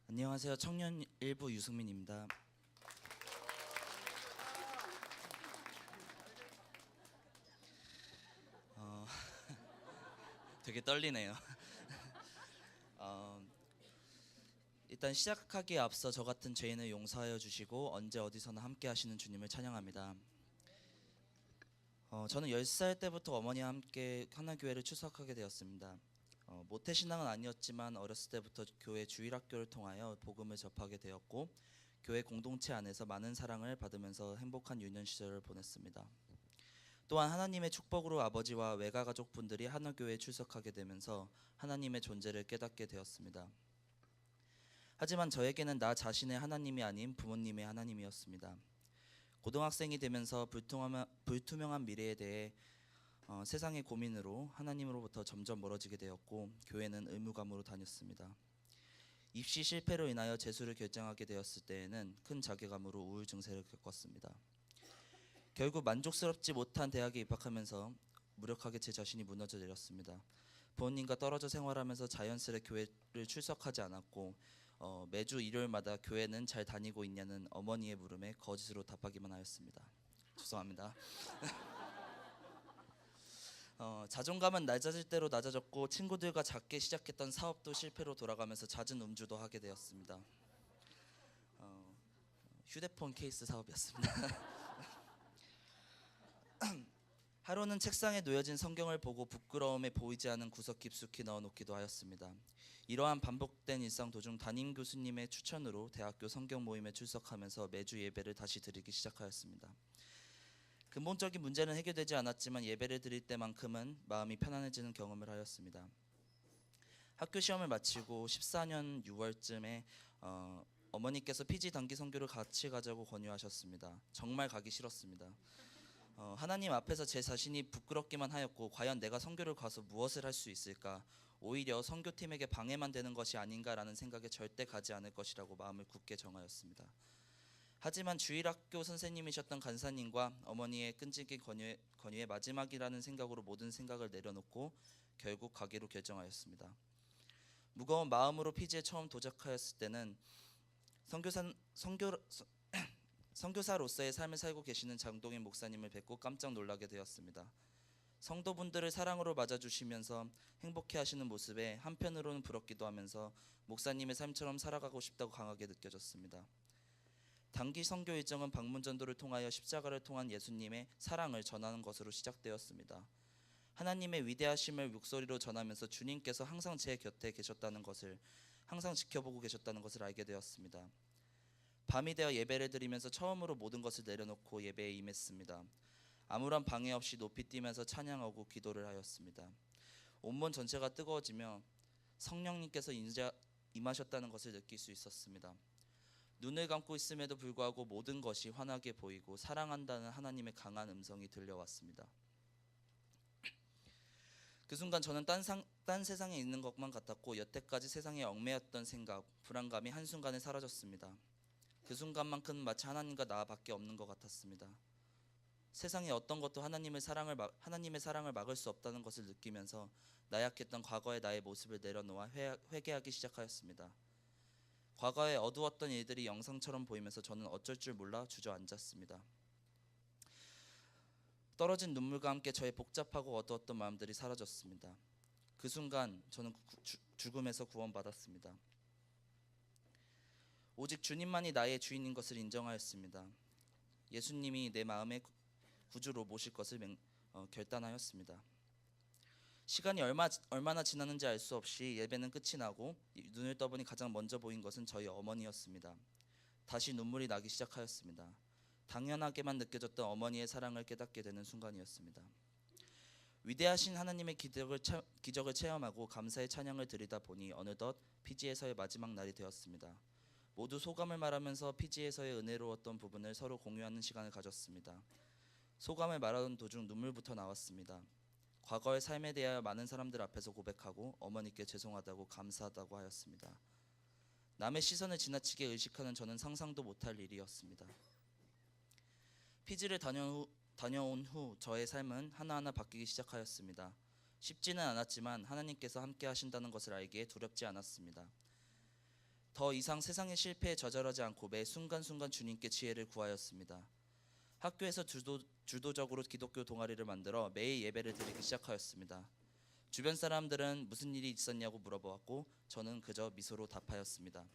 안녕하세요. 청년 일부 유승민입니다. 어, 되게 떨리네요. 어, 일단 시작하기에 앞서 저 같은 죄인을 용서하여 주시고 언제 어디서나 함께 하시는 주님을 찬양합니다. 저는 10살 때부터 어머니와 함께 하나교회를 출석하게 되었습니다. 모태신앙은 아니었지만 어렸을 때부터 교회 주일학교를 통하여 복음을 접하게 되었고 교회 공동체 안에서 많은 사랑을 받으면서 행복한 유년 시절을 보냈습니다. 또한 하나님의 축복으로 아버지와 외가 가족분들이 하나교회에 출석하게 되면서 하나님의 존재를 깨닫게 되었습니다. 하지만 저에게는 나 자신의 하나님이 아닌 부모님의 하나님이었습니다. 고등학생이 되면서 불투명한 미래에 대해 세상의 고민으로 하나님으로부터 점점 멀어지게 되었고 교회는 의무감으로 다녔습니다. 입시 실패로 인하여 재수를 결정하게 되었을 때에는 큰 자괴감으로 우울 증세를 겪었습니다. 결국 만족스럽지 못한 대학에 입학하면서 무력하게 제 자신이 무너져 내렸습니다. 부모님과 떨어져 생활하면서 자연스레 교회를 출석하지 않았고 매주 일요일마다 교회는 잘 다니고 있냐는 어머니의 물음에 거짓으로 답하기만 하였습니다. 죄송합니다. 자존감은 낮아질 대로 낮아졌고 친구들과 작게 시작했던 사업도 실패로 돌아가면서 잦은 음주도 하게 되었습니다. 휴대폰 케이스 사업이었습니다. 하루는 책상에 놓여진 성경을 보고 부끄러움에 보이지 않은 구석 깊숙이 넣어놓기도 하였습니다. 이러한 반복된 일상 도중 담임 교수님의 추천으로 대학교 성경 모임에 출석하면서 매주 예배를 다시 드리기 시작하였습니다. 근본적인 문제는 해결되지 않았지만 예배를 드릴 때만큼은 마음이 편안해지는 경험을 하였습니다. 학교 시험을 마치고 14년 6월쯤에 어머니께서 PG 단기 선교를 같이 가자고 권유하셨습니다. 정말 가기 싫었습니다. 하나님 앞에서 제 자신이 부끄럽기만 하였고 과연 내가 선교를 가서 무엇을 할 수 있을까? 오히려 선교팀에게 방해만 되는 것이 아닌가라는 생각에 절대 가지 않을 것이라고 마음을 굳게 정하였습니다. 하지만 주일학교 선생님이셨던 간사님과 어머니의 끈질긴 권유의 마지막이라는 생각으로 모든 생각을 내려놓고 결국 가기로 결정하였습니다. 무거운 마음으로 피지에 처음 도착하였을 때는 선교사로서의 삶을 살고 계시는 장동인 목사님을 뵙고 깜짝 놀라게 되었습니다. 성도분들을 사랑으로 맞아주시면서 행복해하시는 모습에 한편으로는 부럽기도 하면서 목사님의 삶처럼 살아가고 싶다고 강하게 느껴졌습니다. 단기 선교 일정은 방문 전도를 통하여 십자가를 통한 예수님의 사랑을 전하는 것으로 시작되었습니다. 하나님의 위대하심을 목소리로 전하면서 주님께서 항상 제 곁에 계셨다는 것을, 항상 지켜보고 계셨다는 것을 알게 되었습니다. 밤이 되어 예배를 드리면서 처음으로 모든 것을 내려놓고 예배에 임했습니다. 아무런 방해 없이 높이 뛰면서 찬양하고 기도를 하였습니다. 온몸 전체가 뜨거워지며 성령님께서 임하셨다는 것을 느낄 수 있었습니다. 눈을 감고 있음에도 불구하고 모든 것이 환하게 보이고 사랑한다는 하나님의 강한 음성이 들려왔습니다. 그 순간 저는 딴 세상에 있는 것만 같았고 여태까지 세상에 얽매였던 생각, 불안감이 한순간에 사라졌습니다. 그 순간만큼 마치 하나님과 나밖에 없는 것 같았습니다. 세상의 어떤 것도 하나님의 사랑을 막을 수 없다는 것을 느끼면서 나약했던 과거의 나의 모습을 내려놓아 회개하기 시작하였습니다. 과거에 어두웠던 일들이 영상처럼 보이면서 저는 어쩔 줄 몰라 주저앉았습니다. 떨어진 눈물과 함께 저의 복잡하고 어두웠던 마음들이 사라졌습니다. 그 순간 저는 죽음에서 구원받았습니다. 오직 주님만이 나의 주인인 것을 인정하였습니다. 예수님이 내 마음의 구주로 모실 것을 결단하였습니다. 시간이 얼마나 지났는지 알 수 없이 예배는 끝이 나고 눈을 떠보니 가장 먼저 보인 것은 저희 어머니였습니다. 다시 눈물이 나기 시작하였습니다. 당연하게만 느껴졌던 어머니의 사랑을 깨닫게 되는 순간이었습니다. 위대하신 하나님의 기적을 체험하고 감사의 찬양을 드리다 보니 어느덧 피지에서의 마지막 날이 되었습니다. 모두 소감을 말하면서 피지에서의 은혜로웠던 부분을 서로 공유하는 시간을 가졌습니다. 소감을 말하던 도중 눈물부터 나왔습니다. 과거의 삶에 대하여 많은 사람들 앞에서 고백하고 어머니께 죄송하다고 감사하다고 하였습니다. 남의 시선을 지나치게 의식하는 저는 상상도 못할 일이었습니다. 피지를 다녀온 후 저의 삶은 하나하나 바뀌기 시작하였습니다. 쉽지는 않았지만 하나님께서 함께 하신다는 것을 알기에 두렵지 않았습니다. 더 이상 세상의 실패에 좌절하지 않고 매 순간순간 주님께 지혜를 구하였습니다. 학교에서 주도적으로 기독교 동아리를 만들어 매일 예배를 드리기 시작하였습니다. 주변 사람들은 무슨 일이 있었냐고 물어보았고 저는 그저 미소로 답하였습니다.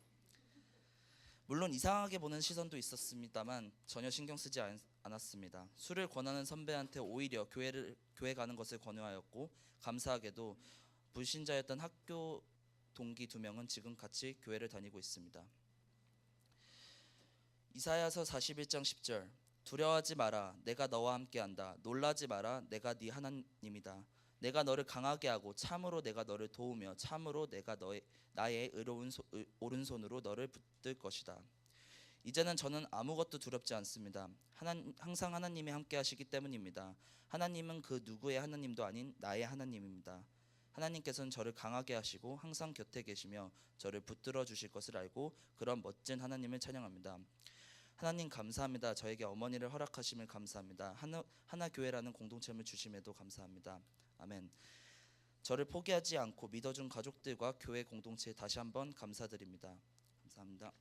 물론 이상하게 보는 시선도 있었습니다만 전혀 신경 쓰지 않았습니다. 술을 권하는 선배한테 오히려 교회 가는 것을 권유하였고 감사하게도 불신자였던 학교 동기 2명은 지금 같이 교회를 다니고 있습니다. 이사야서 41장 10절 두려워하지 마라 내가 너와 함께한다. 놀라지 마라 내가 네 하나님이다. 내가 너를 강하게 하고 참으로 내가 너를 도우며 참으로 내가 나의 오른손으로 너를 붙들 것이다. 이제는 저는 아무것도 두렵지 않습니다. 항상 하나님이 함께 하시기 때문입니다. 하나님은 그 누구의 하나님도 아닌 나의 하나님입니다. 하나님께서는 저를 강하게 하시고 항상 곁에 계시며 저를 붙들어 주실 것을 알고 그런 멋진 하나님을 찬양합니다. 하나님 감사합니다. 저에게 어머니를 허락하심을 감사합니다. 하나 교회라는 공동체를 주심에도 감사합니다. 아멘. 저를 포기하지 않고 믿어준 가족들과 교회 공동체에 다시 한번 감사드립니다. 감사합니다.